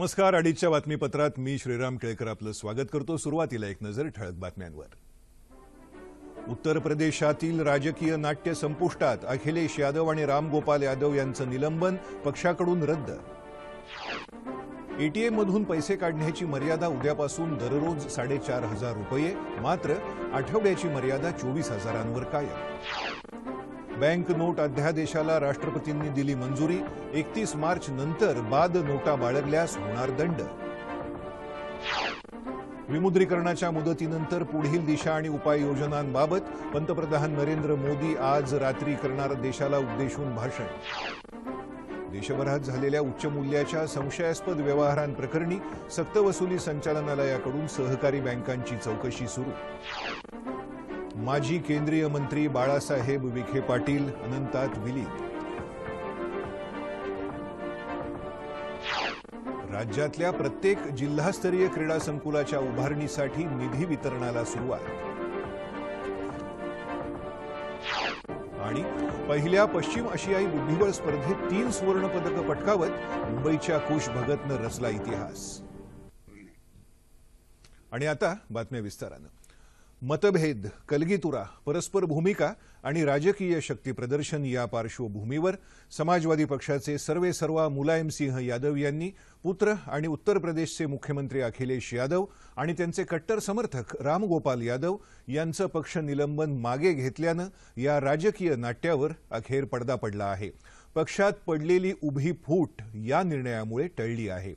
नमस्कार. अडीचच्या बातमीपत्रात मी श्रीराम केळकर आपलं स्वागत करतो. सुरुवातीला एक नजर ठळक बातम्यांवर. उत्तर प्रदेशातील राजकीय नाट्य संपुष्टात. अखिलेश यादव आणि राम गोपाल यादव यांचं निलंबन पक्षाकडून रद्द. एटीएम मधून पैसे काढण्याची मर्यादा उद्यापासून दररोज 4,500 रुपये, मात्र आठवड्याची मर्यादा 24,000 कायम. बँक नोट अध्यादेशाला राष्ट्रपतींनी दिली मंजुरी. 31 मार्च नंतर बाद नोटा बाळगल्यास होणार दंड. विमुद्रीकरणाच्या मुदतीनंतर पुढील दिशा आणि उपाययोजनांबाबत पंतप्रधान नरेंद्र मोदी आज रात्री करणार देशाला उद्देशून भाषण. देशभरात झालेल्या उच्च मूल्याच्या संशयास्पद व्यवहारांप्रकरणी सक्तवसुली संचालनालयाकडून सहकारी बँकांची चौकशी सुरू. माजी केंद्रीय मंत्री बाळासाहेब विखे पाटील अनंतात विलीन. राज्यातल्या प्रत्येक जिल्हास्तरीय क्रीडा संकुलाच्या उभारणीसाठी निधी वितरणाला सुरुवात. आणि पहिल्या पश्चिम आशियाई बुद्धिबळ स्पर्धेत 3 सुवर्ण पदकं पटकावत मुंबईच्या कुश भगतनं रचला इतिहास. आणि आता बातम्या विस्तारानं. मतभेद, कलगीतुरा, परस्पर भूमिका आणि राजकीय शक्ती प्रदर्शन या पार्श्वभूमीवर समाजवादी पक्षाचे सर्वेसर्वा मुलायम सिंह यादव यांनी पुत्र आणि उत्तर प्रदेशचे मुख्यमंत्री अखिलेश यादव आणि त्यांचे कट्टर समर्थक राम गोपाल यादव यांचं पक्ष निलंबन मागे घेतल्यानं या राजकीय नाट्यावर अखेर पडदा पडला आहे. पक्षात पडलेली उभी फूट या निर्णयामुळे टळली आहे.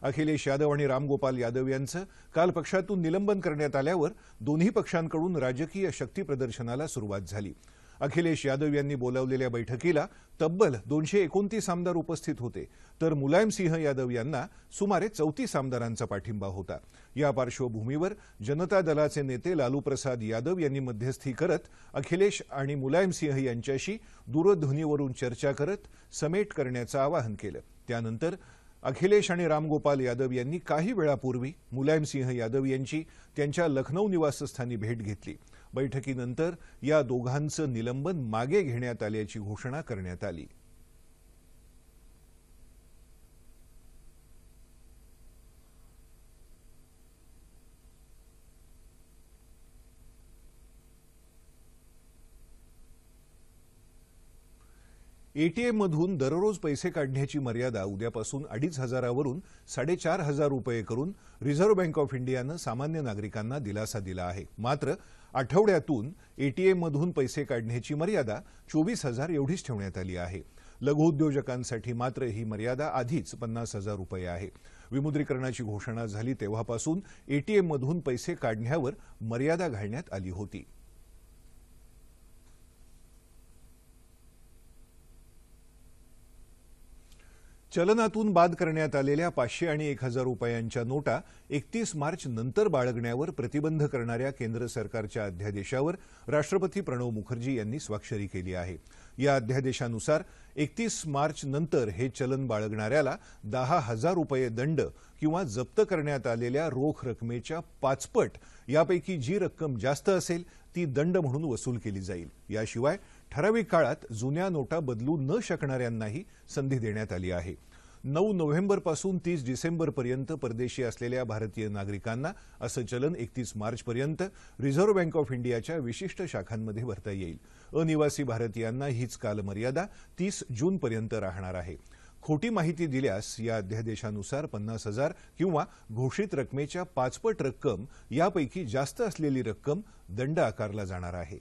अखिलेश यादव आणि राम गोपाल यादव यांचं काल पक्षातून निलंबन करण्यात आल्यावर दोन्ही पक्षांकडून राजकीय शक्ती प्रदर्शनाला सुरुवात झाली. अखिलेश यादव यांनी बोलावलेल्या बैठकीला तब्बल 229 आमदार उपस्थित होते, तर मुलायम सिंह यादव यांना सुमारे 34 आमदारांचा पाठिंबा होता. या पार्श्वभूमीवर जनता दलाचे नेते लालू प्रसाद यादव यांनी मध्यस्थी करत अखिलेश आणि मुलायम सिंह यांच्याशी दूरध्वनीवरून चर्चा करत समेट करण्याचं आवाहन केलं. त्यानंतर अखिलेश आणि राम गोपाल यादव यांनी काही वेळापूर्वी मुलायम सिंह यादव यांची त्यांच्या लखनौ निवासस्थानी भेट घेतली. बैठकीनंतर या दोघांचं निलंबन मागे घेण्यात आल्याची घोषणा करण्यात आली. एटीएम मधून दररोज पैसे काढण्याची मर्यादा उद्यापासून 2,500 वरून 4,500 रुपये करून रिझर्व्ह बँक ऑफ इंडियानं सामान्य नागरिकांना दिलासा दिला आहे. मात्र आठवड्यातून एटीएम मधून पैसे काढण्याची मर्यादा 24,000 एवढीच ठेवण्यात आली आहे. लघुउद्योजकांसाठी मात्र ही मर्यादा आधीच 50,000 रुपये आहे. विमुद्रीकरणाची घोषणा झाली तेव्हापासून एटीएम मधून पैसे काढण्यावर मर्यादा घालण्यात आली होती. चलनातून बाद करण्यात आलेल्या 500 आणि 1,000 रुपयांच्या नोटा 31 मार्च नंतर बाळगण्यावर प्रतिबंध करणाऱ्या केंद्र सरकारच्या अध्यादेशावर राष्ट्रपती प्रणव मुखर्जी यांनी स्वाक्षरी केली आहे. या अध्यादेशानुसार 31 मार्च नंतर हे चलन बाळगणाऱ्याला 10,000 रुपये दंड किंवा जप्त करण्यात आलेल्या रोख रकमेच्या 5 पट यापैकी जी रक्कम जास्त असेल ती दंड म्हणून वसूल केली जाईल. याशिवाय ठराविक काळात जुन्या नोटा बदलू न शकणाऱ्यांनाही संधी देण्यात आली आहे. 9 नोव्हेंबरपासून 30 डिसेंबरपर्यंत परदेशी असलेल्या भारतीय नागरिकांना असं चलन 31 मार्चपर्यंत रिझर्व्ह बँक ऑफ इंडियाच्या विशिष्ट शाखांमध्ये भरता येईल. अनिवासी भारतीयांना हीच कालमर्यादा 30 जूनपर्यंत राहणार आहे. खोटी माहिती दिल्यास या अध्यादेशानुसार 50,000 किंवा घोषित रकमेच्या 5 पट रक्कम यापैकी जास्त असलेली रक्कम दंड आकारला जाणार आहे.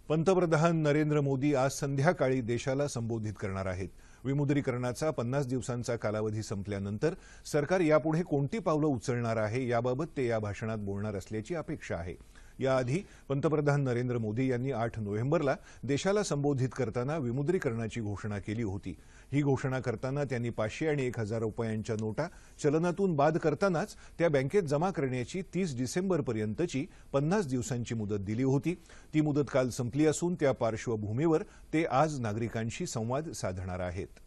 पंतप्रधान नरेंद्र मोदी आज संध्याकाळी देशाला संबोधित करणार आहेत. विमुद्रीकरणाचा 50 दिवसांचा कालावधी संपल्यानंतर सरकार यापुढे कोणती पावलं उचलणार आहे याबाबत ते या भाषणात बोलणार असल्याची अपेक्षा आहे. याआधी पंतप्रधान नरेंद्र मोदी यांनी 8 नोव्हेंबरला देशाला संबोधित करताना विमुद्रीकरणाची घोषणा केली होती. ही घोषणा करताना त्यांनी 500 आणि 1,000 रुपयांच्या नोटा चलनातून बाद करतानाच त्या बँकेत जमा करण्याची 30 डिसेंबरपर्यंतची 50 दिवसांची मुदत दिली होती. ती मुदत काल संपली असून त्या पार्श्वभूमीवर ते आज नागरिकांशी संवाद साधणार आहेत.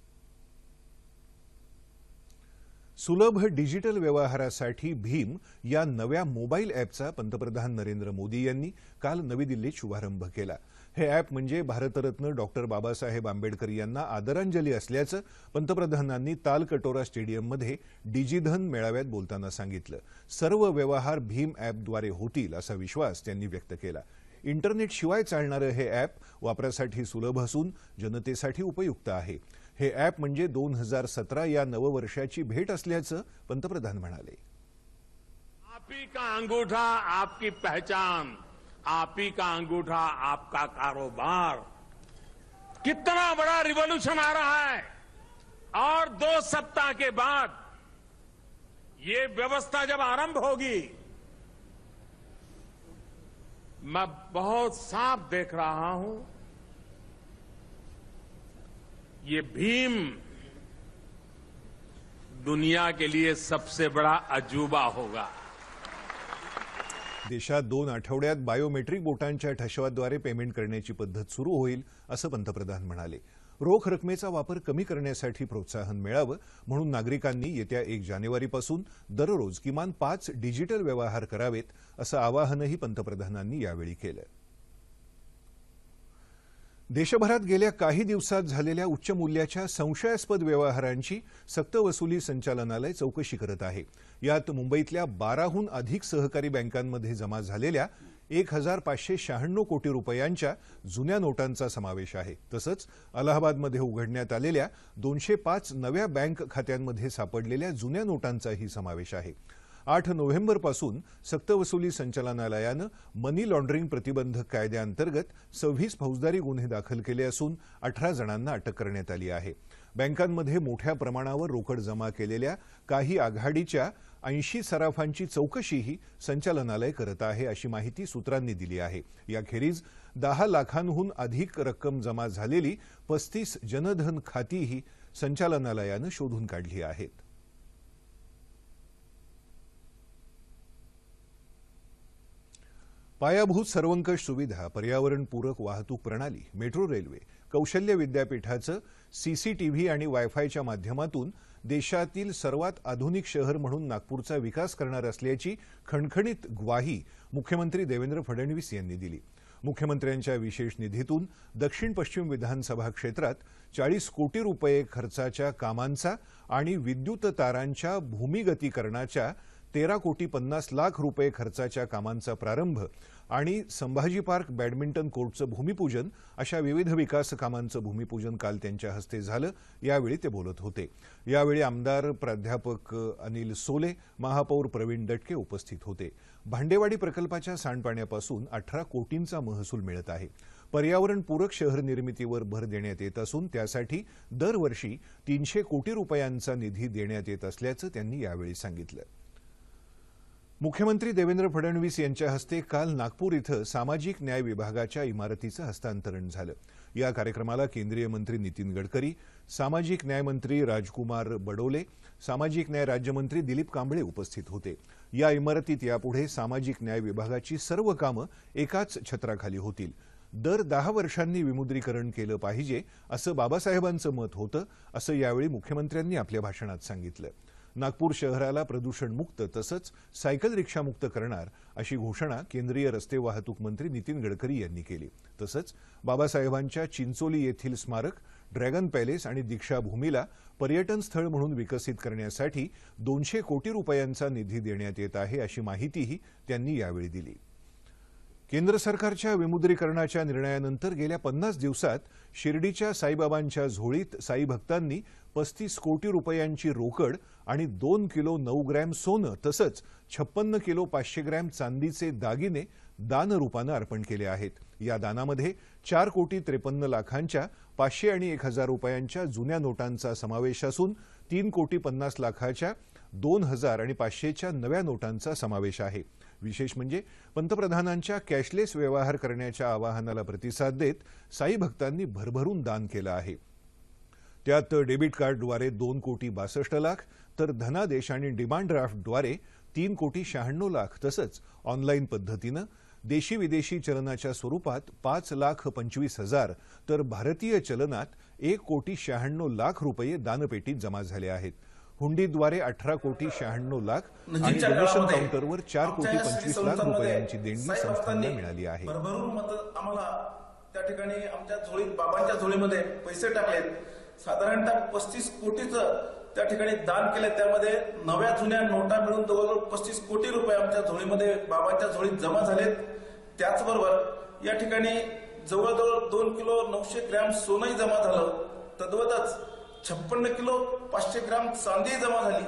सुलभ डिजिटल व्यवहारासाठी भीम या नव्या मोबाईल ॲपचा पंतप्रधान नरेंद्र मोदी यांनी काल नवी दिल्लीत शुभारंभ केला। हे ॲप म्हणजे भारतरत्न डॉक्टर बाबासाहेब आंबेडकर यांना आदरांजली असल्याचं पंतप्रधानांनी तालकटोरा स्टेडियममध्ये डिजिधन मेळाव्यात बोलताना सांगितलं। सर्व व्यवहार भीम ॲपद्वारे होतील असा विश्वास त्यांनी व्यक्त केला। इंटरनेटशिवाय चालणारे हे ॲप वापरासाठी सुलभ असून जनतेसाठी उपयुक्त आहे। हे ॲप म्हणजे 2017 या नववर्षाची भेट असल्याचं पंतप्रधान म्हणाले। आप ही का अंगूठा आपकी पहचान, आप ही का अंगूठा आपका कारोबार। कितना बड़ा रिवॉल्यूशन आ रहा है और 2 सप्ताह के बाद ये व्यवस्था जब आरंभ होगी, मैं बहुत साफ देख रहा हूं, ये भीम दुनिया के लिए सबसे बड़ा अजूबा होगा। देशात 2 आठवड्यात बायोमेट्रिक बोटांच्या ठशावाद्वारे पेमेंट करण्याची पद्धत सुरू होईल असं पंतप्रधान म्हणाले। रोख रकमेचा वापर कमी करण्यासाठी प्रोत्साहन मिळावं म्हणून नागरिकांनी येत्या 1 जानेवारीपासून दररोज किमान 5 डिजिटल व्यवहार करावेत असं आवाहनही पंतप्रधानांनी यावेळी केलं। देशभरात गेल्या काही दिवसात झालेल्या उच्च मूल्याच्या संशयास्पद व्यवहारांची सक्तवसुली संचालनालय चौकशी करत आहे। यात मुंबईतल्या 12हून अधिक सहकारी बँकांमध्ये जमा झालेल्या 1596 कोटी रुपयांच्या जुन्या नोटांचा समावेश आहे। तसंच अलाहाबादमध्ये उघडण्यात आलेल्या 205 नव्या बँक खात्यांमध्ये सापडलेल्या जुन्या नोटांचाही समावेश आहे। 8 नोव्हेंबरपासून सक्तवसुली संचालनालयानं मनी लॉन्ड्रिंग प्रतिबंधक कायद्याअंतर्गत 26 फौजदारी गुन्हे दाखल केले असून 18 जणांना अटक करण्यात आली आहे। बँकांमध्ये मोठ्या प्रमाणावर रोकड जमा केलेल्या काही आघाडीच्या 80 सराफांची चौकशीही संचालनालय करत आहे अशी माहिती सूत्रांनी दिली आहे। याखेरीज 10 लाखांहून अधिक रक्कम जमा झालेली 35 जनधन खातीही संचालनालयानं शोधून काढली आहेत। पायाभूत सर्वंकष सुविधा, पर्यावरणपूरक वाहतूक प्रणाली, मेट्रो रेल्वे, कौशल्य विद्यापीठाचं सीसीटीव्ही आणि वायफायच्या माध्यमातून देशातील सर्वात आधुनिक शहर म्हणून नागपूरचा विकास करणार असल्याची खणखणीत ग्वाही मुख्यमंत्री देवेंद्र फडणवीस यांनी दिली। मुख्यमंत्र्यांच्या विशेष निधीतून दक्षिण पश्चिम विधानसभा क्षेत्रात 40 कोटी रुपये खर्चाच्या कामांचा आणि विद्युत तारांच्या भूमिगतीकरणाच्या 13 कोटी 50 लाख रुपये खर्चाच्या कामांचा प्रारंभ आणि संभाजी पार्क बॅडमिंटन कोर्टचं भूमिपूजन अशा विविध विकास कामांचं भूमिपूजन काल त्यांच्या हस्ते झालं। यावेळी ते बोलत होते। यावेळी आमदार प्राध्यापक अनिल सोले, महापौर प्रवीण दटके उपस्थित होते। भांडेवाडी प्रकल्पाच्या सांडपाण्यापासून 18 कोटींचा महसूल मिळत आहे। पर्यावरणपूरक शहर निर्मितीवर भर देण्यात येत असून त्यासाठी दरवर्षी 300 कोटी रुपयांचा निधी देण्यात येत असल्याचं त्यांनी यावेळी सांगितलं। मुख्यमंत्री देवेंद्र फडणवीस यांच्या हस्ते काल नागपूर इथं सामाजिक न्याय विभागाच्या इमारतीचं हस्तांतरण झालं। या कार्यक्रमाला केंद्रीय मंत्री नितीन गडकरी, सामाजिक न्याय मंत्री राजकुमार बडोले, सामाजिक न्याय राज्यमंत्री दिलीप कांबळे उपस्थित होते। या इमारतीत यापुढे सामाजिक न्याय विभागाची सर्व कामं एकाच छत्राखाली होतील। दर 10 वर्षांनी विमुद्रीकरण केलं पाहिजे असं बाबासाहेबांचं मत होतं असं यावेळी मुख्यमंत्र्यांनी आपल्या भाषणात सांगितलं। नागपूर शहराला प्रदूषणमुक्त तसंच सायकल रिक्षामुक्त करणार अशी घोषणा केंद्रीय रस्ते वाहतूक मंत्री नितीन गडकरी यांनी केली। तसंच बाबासाहेबांच्या चिंचोली येथील स्मारक, ड्रॅगन पॅलेस आणि दीक्षाभूमीला पर्यटन स्थळ म्हणून विकसित करण्यासाठी 200 कोटी रुपयांचा निधी देण्यात येत आहे अशी माहितीही त्यांनी यावेळी दिली। केंद्र सरकारच्या विमुद्रीकरणाच्या निर्णयानंतर गेल्या 50 दिवसात शिर्डीच्या साईबाबांच्या झोळीत साई भक्तांनी 35 कोटी रुपयांची रोकड आणि 2 किलो 9 ग्रॅम सोनं तसंच 56 किलो 500 ग्रॅम चांदीचे दागिने दानरूपानं अर्पण केले आहेत। या दानामध्ये 4 कोटी 53 लाखांच्या 500 आणि 1000 रुपयांच्या जुन्या नोटांचा समावेश असून 3 कोटी 50 लाखाच्या 2000 आणि 500च्या नव्या नोटांचा समावेश आहे। विशेष म्हणजे पंतप्रधानांच्या कॅशलेस व्यवहार करण्याच्या आवाहनाला प्रतिसाद देत साई भक्तांनी भरभरून दान केलं आहे। त्यात डेबिट कार्डद्वारे 2 कोटी 62 लाख तर धनादेश आणि डिमांड ड्राफ्टद्वारे 3 कोटी 96 लाख तसंच ऑनलाईन पद्धतीनं देशी विदेशी चलनाच्या स्वरूपात 5,25,000 तर भारतीय चलनात 1 कोटी 96 लाख रुपये दानपेटीत जमा झाले आहेत। हुंडीद्वारे 18,96,00,000 आणि नजीकच्या डोनेशन काळामध्ये काउंटरवर 4,25,00,000 रुपयांची देणगी संस्थांना मिळाली आहे. भरभरून मदत आम्हाला त्या ठिकाणी आमच्या झोळीत बाबांच्या झोळीमध्ये पैसे टाकलेत. साधारणतः 35 कोटीचं त्या ठिकाणी दान केले. त्यामध्ये नव्या जुन्या नोटा मिळून जवळजवळ 35 कोटी रुपये आमच्या झोळीमध्ये बाबांच्या झोळीत जमा झालेत. त्याचबरोबर या ठिकाणी जवळजवळ 2 किलो 900 ग्रॅम सोनंही जमा झालं. तद्वतच 56 किलो 500 ग्रॅम चांदी जमा झाली.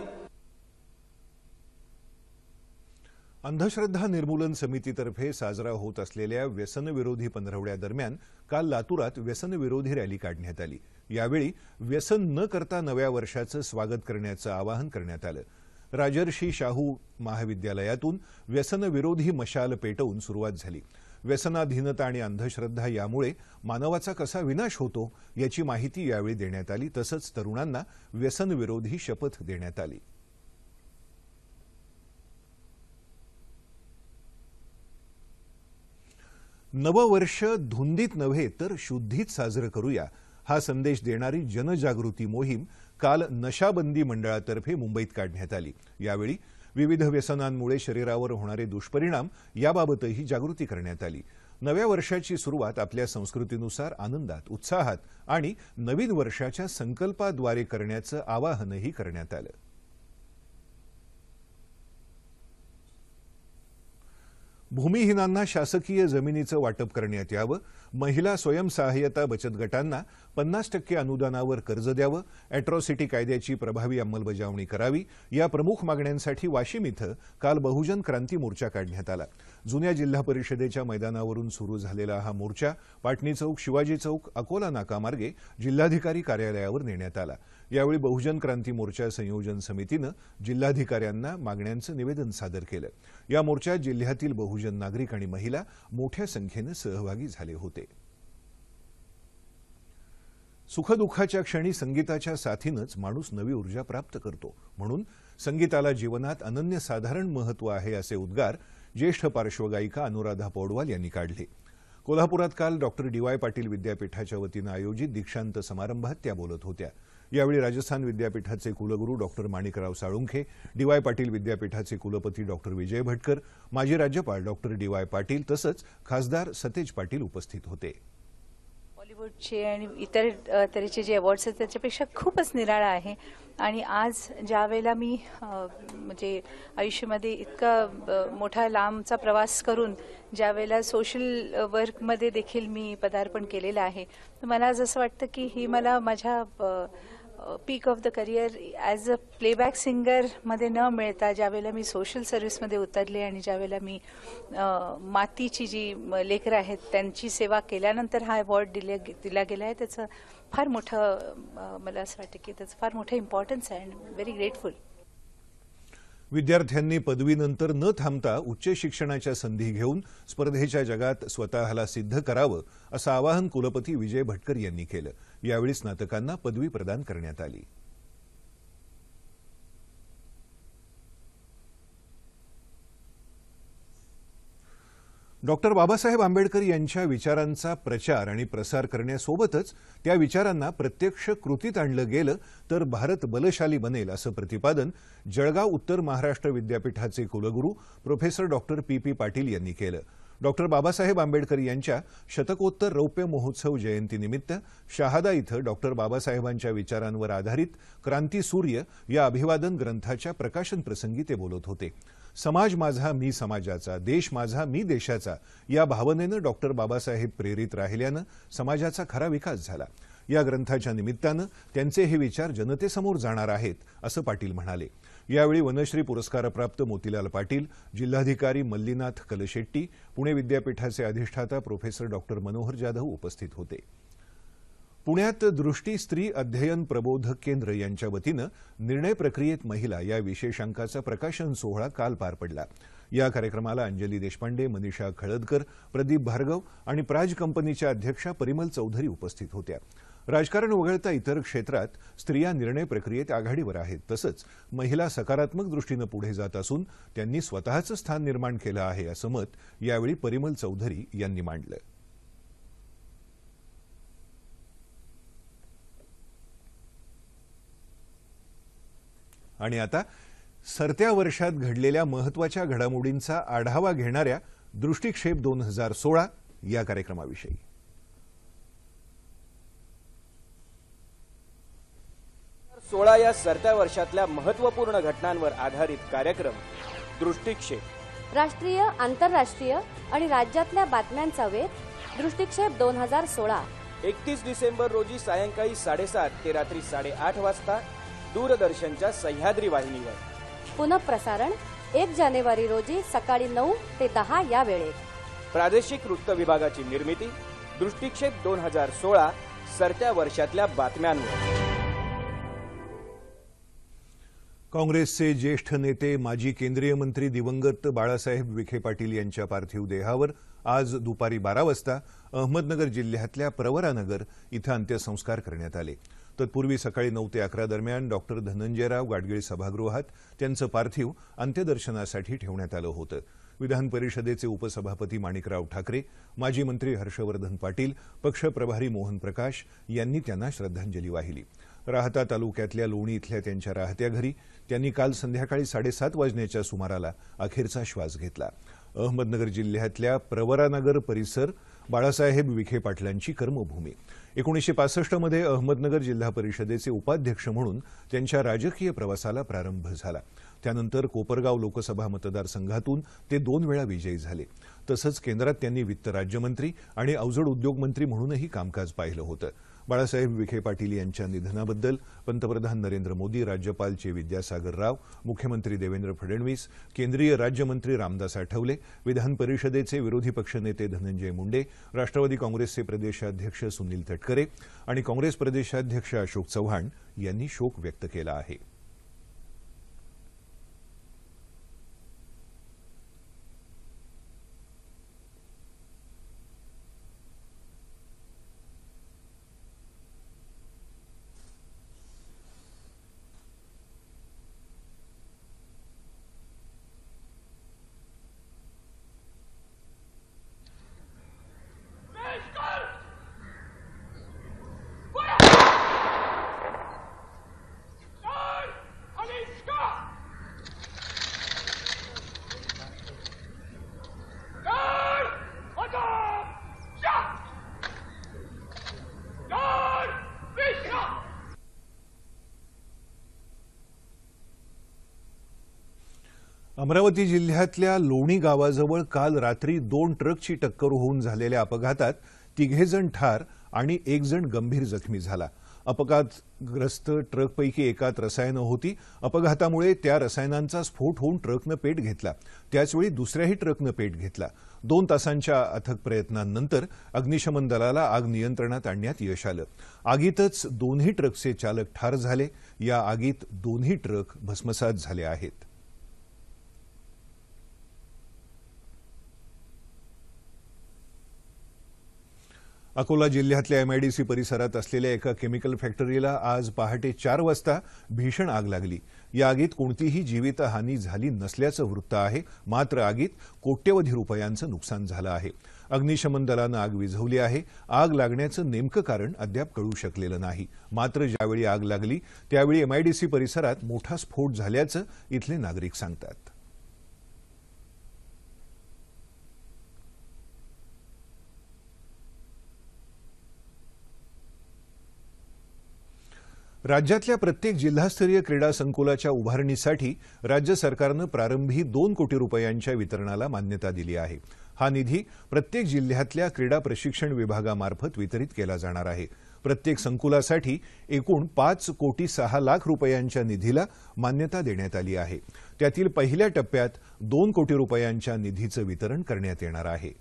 अंधश्रद्धा निर्मूलन समितीतर्फे साजरा होत असलेल्या व्यसनविरोधी पंधरवड्यादरम्यान काल लातूरात व्यसनविरोधी रॅली काढण्यात आली. यावेळी व्यसन न करता नव्या वर्षाचं स्वागत करण्याचं आवाहन करण्यात आलं. राजर्षी शाहू महाविद्यालयातून व्यसनविरोधी मशाल पेटवून सुरुवात झाली. व्यसनाधीनता आणि अंधश्रद्धा यामुळे मानवाचा कसा विनाश होतो याची माहिती यावेळी देण्यात आली. तसंच तरुणांना व्यसनविरोधी शपथ देण्यात आली. नववर्ष धुंदीत नव्हे तर शुद्धीत साजरं करूया हा संदेश देणारी जनजागृती मोहीम काल नशाबंदी मंडळातर्फे मुंबईत काढण्यात आली. यावेळी विविध व्यसनांमुळे शरीरावर होणारे दुष्परिणाम याबाबतही जागृती करण्यात आली. नव्या वर्षाची सुरुवात आपल्या संस्कृतीनुसार आनंदात, उत्साहात आणि नवीन वर्षाच्या संकल्पाद्वारे करण्याचं आवाहनही करण्यात आलं. भूमिहीनांना शासकीय जमिनीचं वाटप करण्यात यावं, महिला स्वयंसहाय्यता बचत गटांना 50% अनुदानावर कर्ज द्यावं, अॅट्रॉसिटी कायद्याची प्रभावी अंमलबजावणी करावी या प्रमुख मागण्यांसाठी वाशिम इथं काल बहुजन क्रांती मोर्चा काढण्यात आला. जुन्या जिल्हा परिषदेच्या मैदानावरून सुरू झालेला हा मोर्चा पाटणी चौक, शिवाजी चौक, अकोला नाकामार्गे जिल्हाधिकारी कार्यालयावर नेण्यात आला. यावेळी बहुजन क्रांती मोर्चा संयोजन समितीनं जिल्हाधिकाऱ्यांना मागण्यांचं निवेदन सादर केलं. या मोर्चात जिल्ह्यातील बहुजन नागरिक आणि महिला मोठ्या संख्येनं सहभागी झाले होते. सुखदुःखाच्या क्षणी संगीताच्या साथीनंच माणूस नवी ऊर्जा प्राप्त करतो. म्हणून संगीताला जीवनात अनन्यसाधारण महत्त्व आहे असे उद्गार ज्येष्ठ पार्श्वगायिका अनुराधा पौडवाल यांनी काढले. कोल्हापुरात काल डॉक्टर डी.वाय. पाटील विद्यापीठाच्या वतीनं आयोजित दीक्षांत समारंभात त्या बोलत होत्या. यावेळी राजस्थान विद्यापीठाचे कुलगुरू डॉक्टर माणिकराव साळुंखे, डी.वाय. पाटील विद्यापीठाचे कुलपती डॉक्टर विजय भटकर, माजी राज्यपाल डॉक्टर डी.वाय. पाटील तसंच खासदार सतेज पाटील उपस्थित होते. बॉलिवूडचे आणि इतर तऱ्हेचे जे अवॉर्ड्स आहेत त्याच्यापेक्षा खूपच निराळा आहे. आणि आज ज्या वेळेला मी म्हणजे आयुष्यामध्ये इतका मोठा लांबचा प्रवास करून ज्या वेळेला सोशल वर्कमध्ये देखील मी पदार्पण केलेलं आहे, तर मला आज असं वाटतं की ही मला माझ्या peak of the career as a playback सिंगरमध्ये न मिळता ज्यावेळेला मी सोशल सर्व्हिसमध्ये उतरले आणि ज्यावेळेला मी मातीची जी लेकरं आहेत त्यांची सेवा केल्यानंतर हा अवॉर्ड दिला गेला आहे, त्याचं फार मोठं मला असं वाटतं की त्याचं फार मोठं इम्पॉर्टन्स आहे. And very grateful. विद्यार्थ्यांनी पदवीनंतर न थांबता उच्च शिक्षणाच्या संधी घेऊन स्पर्धेच्या जगात स्वतःला सिद्ध करावं असं आवाहन कुलपती विजय भटकर यांनी केलं. यावेळी स्नातकांना पदवी प्रदान करण्यात आली. डॉक्टर बाबासाहेब आंबेडकर यांच्या विचारांचा प्रचार आणि प्रसार करण्यासोबतच त्या विचारांना प्रत्यक्ष कृतीत आणलं गेलं तर भारत बलशाली बनेल असं प्रतिपादन जळगाव उत्तर महाराष्ट्र विद्यापीठाचे कुलगुरू प्रोफेसर डॉक्टर पी.पी. पाटील यांनी केलं. डॉक्टर बाबासाहेब आंबेडकर यांच्या शतकोत्तर रौप्य महोत्सव जयंतीनिमित्त शहादा इथं डॉक्टर बाबासाहेबांच्या विचारांवर आधारित क्रांती सूर्य या अभिवादन ग्रंथाच्या प्रकाशन प्रसंगी ते बोलत होते. समाज माझा मी समाजाचा, देश माझा मी देशाचा या भावनेनं डॉक्टर बाबासाहेब प्रेरित राहिल्यानं समाजाचा खरा विकास झाला. या ग्रंथाच्या निमित्तानं त्यांचे हे विचार जनतेसमोर जाणार आहेत असं पाटील म्हणाले. यावेळी वनश्री पुरस्कारप्राप्त मोतीलाल पाटील, जिल्हाधिकारी मल्लीनाथ कलशेट्टी, पुणे विद्यापीठाचे अधिष्ठाता प्रोफेसर डॉक्टर मनोहर जाधव उपस्थित होते. पुण्यात दृष्टी स्त्री अध्ययन प्रबोधक केंद्र यांच्या वतीनं निर्णय प्रक्रियेत महिला या विशेषांकाचा प्रकाशन सोहळा काल पार पडला. या कार्यक्रमाला अंजली देशपांडे, मनीषा खळदकर, प्रदीप भार्गव आणि प्राज कंपनीच्या अध्यक्षा परिमल चौधरी उपस्थित होत्या. राजकारण वगळता इतर क्षेत्रात स्त्रिया निर्णय प्रक्रियेत आघाडीवर आहेत. तसंच महिला सकारात्मक दृष्टीनं पुढे जात असून त्यांनी स्वतःचं स्थान निर्माण केलं आहे असं मत यावेळी परिमल चौधरी यांनी मांडलं. आणि आता सरत्या वर्षात घडलेल्या महत्त्वाच्या घडामोडींचा आढावा घेणाऱ्या दृष्टिक्षेप 2016 या कार्यक्रमाविषयी. या सरत्या वर्षातल्या महत्त्वपूर्ण घटनांवर आधारित कार्यक्रम दृष्टिक्षेप. राष्ट्रीय, आंतरराष्ट्रीय आणि राज्यातल्या बातम्यांचा वेध दृष्टिक्षेप 2016. 31 डिसेंबर रोजी सायंकाळी 7:30 ते रात्री 8:30 वाजता दूरदर्शनच्या सह्याद्री वाहिनीवर. पुनःप्रसारण 1 जानेवारी रोजी सकाळी 9 ते 10 या वेळेत. प्रादेशिक वृत्त विभागाची निर्मिती दृष्टिक्षेप 2016 सरत्या वर्षातल्या बातम्यांवर. काँग्रेसचे ज्येष्ठ नेते माजी केंद्रीय मंत्री दिवंगत बाळासाहेब विखे पाटील यांच्या पार्थिव देहावर आज दुपारी 12 वाजता अहमदनगर जिल्ह्यातल्या प्रवरानगर इथं अंत्यसंस्कार करण्यात आले. तत्पूर्वी सकाळी 9 ते 11 दरम्यान डॉक्टर धनंजयराव गाडगीळ सभागृहात त्यांचं पार्थिव अंत्यदर्शनासाठी ठेवण्यात आलं होतं. विधान परिषदेचे उपसभापती माणिकराव ठाकरे, माजी मंत्री हर्षवर्धन पाटील, पक्ष प्रभारी मोहन प्रकाश यांनी त्यांना श्रद्धांजली वाहिली. राहता तालुक्यातल्या लोणी इथल्या त्यांच्या राहत्या घरी त्यांनी काल संध्याकाळी 7:30 वाजण्याच्या सुमाराला अखेरचा श्वास घेतला. अहमदनगर जिल्ह्यातल्या प्रवरानगर परिसर बाळासाहेब विखे पाटलांची कर्मभूमी. 1965 मध्ये अहमदनगर जिल्हा परिषदेचे उपाध्यक्ष म्हणून त्यांच्या राजकीय प्रवासाला प्रारंभ झाला. त्यानंतर कोपरगाव लोकसभा मतदारसंघातून ते 2 वेळा विजयी झाले. तसंच केंद्रात त्यांनी वित्त राज्यमंत्री आणि अवजड उद्योगमंत्री म्हणूनही कामकाज पाहिलं होतं. बाळासाहेब विखे पाटील यांच्या निधनाबद्दल पंतप्रधान नरेंद्र मोदी, राज्यपाल चे विद्यासागर राव, मुख्यमंत्री देवेंद्र फडणवीस, केंद्रीय राज्यमंत्री रामदास आठवले, विधान परिषदेचे विरोधी पक्षनेते धनंजय मुंडे, राष्ट्रवादी काँग्रेसचे प्रदेशाध्यक्ष सुनील तटकरे आणि काँग्रेस प्रदेशाध्यक्ष अशोक चव्हाण यांनी शोक व्यक्त केला आहे. अमरावती जिल्ह्यातल्या लोणी गावाजवळ काल रात्री 2 ट्रकची टक्कर होऊन झालेल्या अपघातात 3 जण ठार आणि 1 जण गंभीर जखमी झाला. अपघातग्रस्त ट्रकपैकी एकात रसायनं होती. अपघातामुळे त्या रसायनांचा स्फोट होऊन ट्रकनं पेट घेतला. त्याचवेळी दुसऱ्याही ट्रकनं पेट घेतला. 2 तासांच्या अथक प्रयत्नांनंतर अग्निशमन दलाला आग नियंत्रणात आणण्यात यश आलं. आगीतच दोन्ही ट्रकचे चालक ठार झाले. या आगीत दोन्ही ट्रक भस्मसात झाले आहेत. अकोला जिल्ह्यातल्या एमआयडीसी परिसरात असलेल्या एका केमिकल फॅक्टरीला आज पहाटे 4 वाजता भीषण आग लागली. या आगीत कोणतीही जीवितहानी झाली नसल्याचं वृत्त आहे. मात्र आगीत कोट्यवधी रुपयांचं नुकसान झालं आहे. अग्निशमन दलानं आग विझवली आहे. आग लागण्याचं नेमकं कारण अद्याप कळू शकलेलं नाही. मात्र ज्यावेळी आग लागली त्यावेळी एमआयडीसी परिसरात मोठा स्फोट झाल्याचं इथले नागरिक सांगतात. राज्यातल्या प्रत्येक जिल्हास्तरीय क्रीडा संकुलाच्या उभारणीसाठी राज्य सरकारनं प्रारंभी 2 कोटी रुपयांच्या वितरणाला मान्यता दिली आहे. हा निधी प्रत्येक जिल्ह्यातल्या क्रीडा प्रशिक्षण विभागामार्फत वितरित केला जाणार आहे. प्रत्येक संकुलासाठी एकूण 5 कोटी 6 लाख रुपयांच्या निधीला मान्यता देण्यात आली आहे. त्यातील पहिल्या टप्प्यात 2 कोटी रुपयांच्या निधीचं वितरण करण्यात येणार आहे.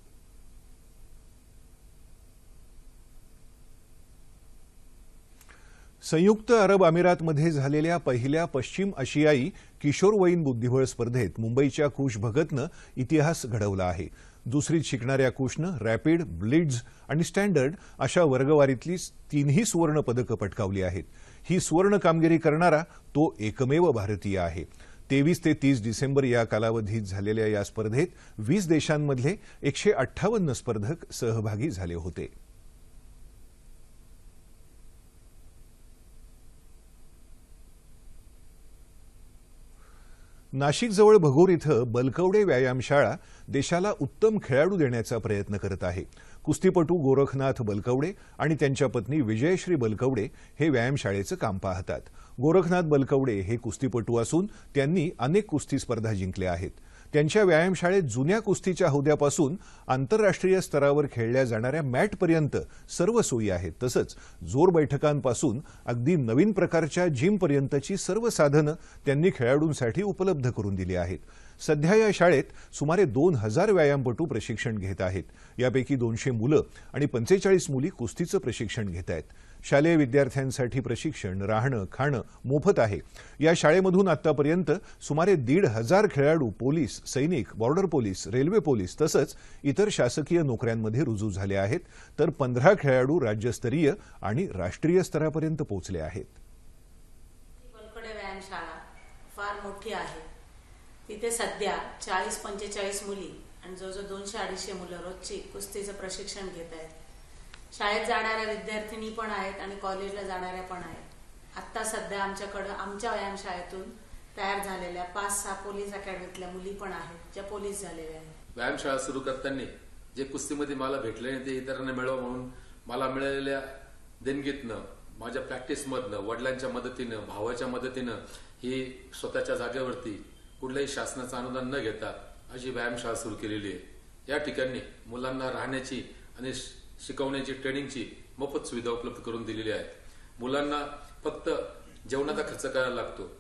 संयुक्त अरब अमिरातमध्ये झालेल्या पहिल्या पश्चिम आशियाई किशोरवयीन बुद्धिबळ स्पर्धेत मुंबईच्या कुश भगतनं इतिहास घडवला आहे. दुसरीत शिकणाऱ्या कुशनं रॅपिड, ब्लिट्झ आणि स्टँडर्ड अशा वर्गवारीतली 3ही सुवर्ण पदकं पटकावली आहेत. ही सुवर्ण कामगिरी करणारा तो एकमेव भारतीय आहे. 23 ते 30 डिसेंबर या कालावधीत झालेल्या या स्पर्धेत 20 देशांमधले 158 स्पर्धक सहभागी झाले होते. नाशिकजवळ भगोर इथं बलकवडे व्यायामशाळा देशाला उत्तम खेळाडू देण्याचा प्रयत्न करत आहे. कुस्तीपटू गोरखनाथ बलकवडे आणि त्यांच्या पत्नी विजयश्री बलकवडे हे व्यायामशाळेचं काम पाहतात. गोरखनाथ बलकवडे हे कुस्तीपटू असून त्यांनी अनेक कुस्ती स्पर्धा जिंकल्या आहेत. त्यांच्या व्यायामशाळेत जुन्या कुस्तीच्या हौद्यापासून आंतरराष्ट्रीय स्तरावर खेळल्या जाणाऱ्या मॅटपर्यंत सर्व सोयी आहेत. तसंच जोर बैठकांपासून अगदी नवीन प्रकारच्या जिमपर्यंतची सर्व साधनं त्यांनी खेळाडूंसाठी उपलब्ध करून दिली आहेत. सध्या या शाळेत सुमारे 2000 व्यायामपटू प्रशिक्षण घेत आहेत. यापैकी 200 मुलं आणि 45 मुली कुस्तीचं प्रशिक्षण घेत आहेत. शालेय विद्यार्थ्यांसाठी प्रशिक्षण, राहणं, खाणं मोफत आहे. या शाळेमधून आतापर्यंत सुमारे 1,500 खेळाडू पोलीस, सैनिक, बॉर्डर पोलीस, रेल्वे पोलीस तसंच इतर शासकीय नोकऱ्यांमध्ये रुजू झाले आहेत. तर 15 खेळाडू राज्यस्तरीय आणि राष्ट्रीय स्तरापर्यंत पोहोचले आहेत. बलकवडे व्यायामशाळा फार मोठी आहे. तिथे सध्या 40-45 मुली आणि जवळजवळ 200-250 मुलं रोजची कुस्तीचं प्रशिक्षण घेत आहेत. शाळेत जाणाऱ्या विद्यार्थिनी पण आहेत आणि कॉलेजला जाणाऱ्या पण आहेत. आत्ता सध्या आमच्याकडं आमच्या व्यायामशाळेतून तयार झालेल्या 5-6 पोलीस अकॅडमीतल्या मुली पण आहेत ज्या पोलीस झालेल्या आहेत. व्यायामशाळा सुरू करताना जे कुस्तीमध्ये मला भेटले नाही ते इतरांना मिळावं म्हणून मला मिळालेल्या देणगीतनं, माझ्या प्रॅक्टिसमधनं, वडिलांच्या मदतीनं, भावाच्या मदतीनं ही स्वतःच्या जागेवरती कुठल्याही शासनाचं अनुदान न घेता अशी व्यायामशाळा सुरू केलेली आहे. या ठिकाणी मुलांना राहण्याची आणि शिकवण्याची, ट्रेनिंगची मोफत सुविधा उपलब्ध करून दिलेली आहे. मुलांना फक्त जेवणाचा खर्च करायला लागतो.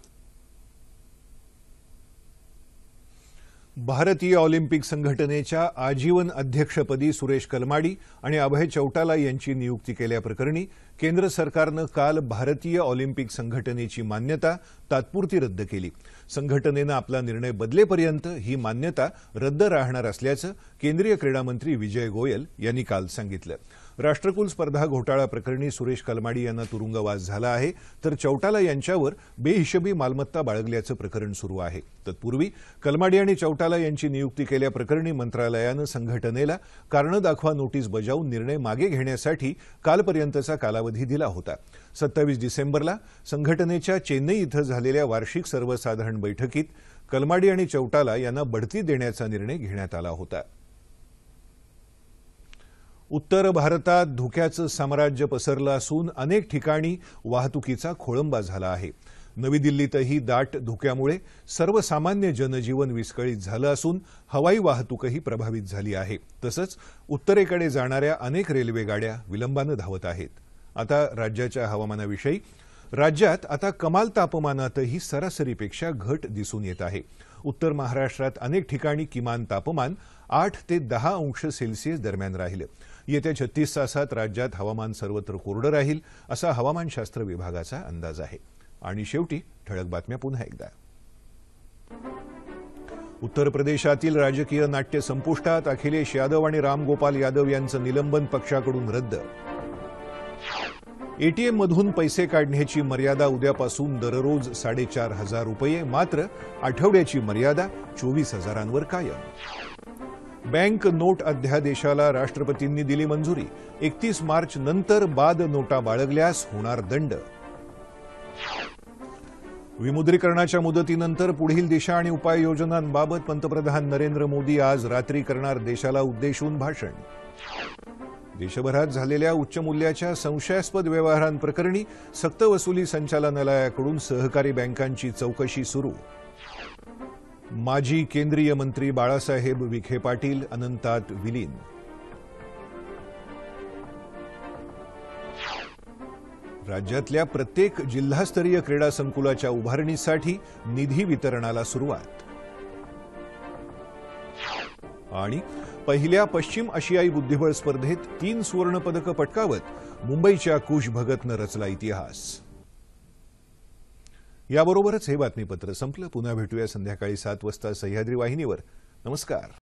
भारतीय ऑलिम्पिक संघटनेच्या आजीवन अध्यक्षपदी सुरेश कलमाडी आणि अभय चौटाला यांची नियुक्ती केल्याप्रकरणी केंद्र सरकारनं काल भारतीय ऑलिम्पिक संघटनेची मान्यता तात्पुरती रद्द केली. संघटनेनं आपला निर्णय बदलेपर्यंत ही मान्यता रद्द राहणार असल्याचं केंद्रीय क्रीडा मंत्री विजय गोयल यांनी काल सांगितलं. राष्ट्रकुल स्पर्धा घोटाळा प्रकरणी सुरेश कलमाडी यांना तुरुंगवास झाला आहे, तर चौटाला यांच्यावर बेहिशेबी मालमत्ता बाळगल्याचं प्रकरण सुरू आहे. तत्पूर्वी कलमाडी आणि चौटाला यांची नियुक्ती केल्याप्रकरणी मंत्रालयानं संघटनेला कारणं दाखवा नोटीस बजावून निर्णय मागे घेण्यासाठी कालपर्यंतचा कालावधी दिला होता. 27 डिसेंबरला संघटनेच्या चेन्नई इथं झालेल्या वार्षिक सर्वसाधारण बैठकीत कलमाडी आणि चौटाला यांना बढती देण्याचा निर्णय घेण्यात आला होता. उत्तर भारतात धुक्याचं साम्राज्य पसरलं असून अनेक ठिकाणी वाहतुकीचा खोळंबा झाला आहे. नवी दिल्लीतही दाट धुक्यामुळे सर्वसामान्य जनजीवन विस्कळीत झालं असून हवाई वाहतूकही प्रभावित झाली आहे. तसंच उत्तरेकडे जाणाऱ्या अनेक रेल्वे गाड्या विलंबानं धावत आहेत. आता राज्याच्या हवामानाविषयी. राज्यात आता कमाल तापमानातही सरासरीपेक्षा घट दिसून येत आहे. उत्तर महाराष्ट्रात अनेक ठिकाणी किमान तापमान 8 ते 10 अंश सेल्सिअस दरम्यान राहिलं. येत्या 36 तासात राज्यात हवामान सर्वत्र कोरडं राहील असा हवामानशास्त्र विभागाचा अंदाज आहे. आणि शेवटी ठळक बातम्या पुन्हा एकदा. उत्तर प्रदेशातील राजकीय नाट्य संपुष्टात. अखिलेश यादव आणि रामगोपाल यादव यांचं निलंबन पक्षाकडून रद्द. एटीएममधून पैसे काढण्याची मर्यादा उद्यापासून दररोज 4,500 रुपये, मात्र आठवड्याची मर्यादा 24,000 कायम. बँक नोट अध्यादेशाला राष्ट्रपतींनी दिली मंजुरी. 31 मार्च नंतर बाद नोटा बाळगल्यास होणार दंड. विमुद्रीकरणाच्या मुदतीनंतर पुढील दिशा आणि उपाययोजनांबाबत पंतप्रधान नरेंद्र मोदी आज रात्री करणार देशाला उद्देशून भाषण. देशभरात झालेल्या उच्च मूल्याच्या संशयास्पद व्यवहारांप्रकरणी सक्तवसुली संचालनालयाकडून सहकारी बँकांची चौकशी सुरू. माजी केंद्रीय मंत्री बाळासाहेब विखे पाटील अनंतात विलीन. राज्यातल्या प्रत्येक जिल्हास्तरीय क्रीडा संकुलाच्या उभारणीसाठी निधी वितरणाला सुरुवात. आणि पहिल्या पश्चिम आशियाई बुद्धिबळ स्पर्धेत 3 सुवर्णपदकं पटकावत मुंबईच्या कुश भगतनं रचला इतिहास. याबरोबरच हे बातमीपत्र संपलं. पुन्हा भेटूया संध्याकाळी 7 वाजता सह्याद्री वाहिनीवर. नमस्कार.